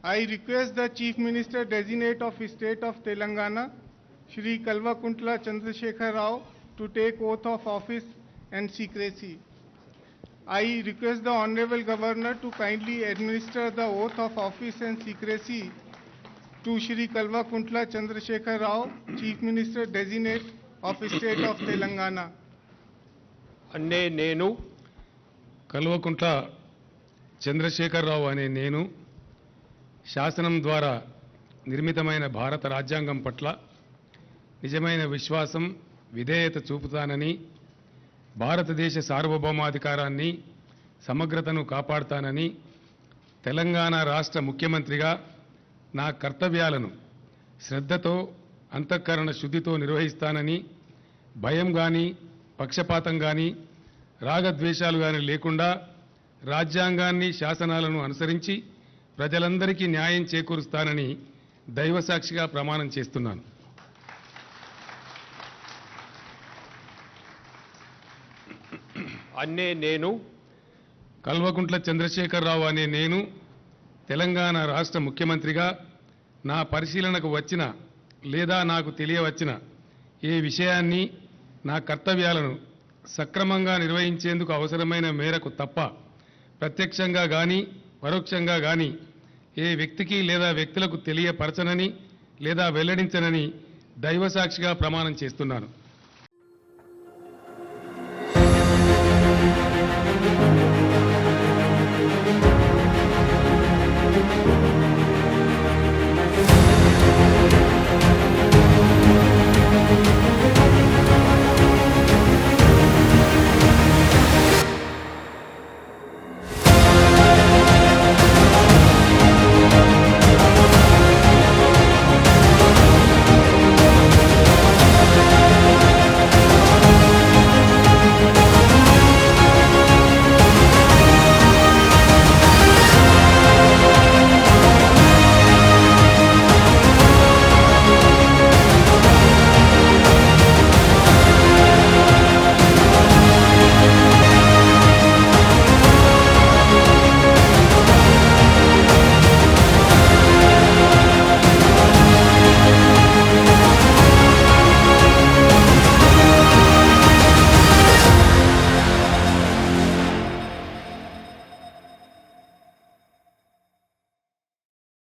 I request the Chief Minister Designate of State of Telangana, Shri Kalvakuntla Chandrasekhar Rao, to take oath of office and secrecy. I request the Honorable Governor to kindly administer the oath of office and secrecy to Shri Kalvakuntla Chandrasekhar Rao, Chief Minister Designate of State of Telangana. అన్నే నేను కల్వకుంట్ల చంద్రశేఖరరావు అనే నేను శాసనం ద్వారా నిర్మితమైన భారత రాజ్యాంగం పట్ల నిజమైన విశ్వాసం విధేయత చూపుతానని భారతదేశ సార్వభౌమాధికారాన్ని సమగ్రతను కాపాడుతానని తెలంగాణ రాష్ట్ర ముఖ్యమంత్రిగా నా కర్తవ్యాలను శ్రద్ధతో అంతఃకరణ శుద్ధితో నిర్వహిస్తానని భయం గాని పక్షపాతం గాని రాగద్వేషాలు గాని లేకుండా రాజ్యాంగాన్ని శాసనాలను అనుసరించి ప్రజలందరికీ న్యాయం చేకూరుస్తానని దైవసాక్షిగా ప్రమాణం చేస్తున్నాను. అన్నే నేను కల్వకుంట్ల చంద్రశేఖరరావు అనే నేను తెలంగాణ రాష్ట్ర ముఖ్యమంత్రిగా నా పరిశీలనకు వచ్చిన లేదా నాకు తెలియవచ్చిన ఏ విషయాన్ని నా కర్తవ్యాలను సక్రమంగా నిర్వహించేందుకు అవసరమైన మేరకు తప్ప ప్రత్యక్షంగా గాని పరోక్షంగా గాని ఏ వ్యక్తికి లేదా వ్యక్తులకు తెలియపరచనని లేదా వెల్లడించనని దైవసాక్షిగా ప్రమాణం చేస్తున్నాను.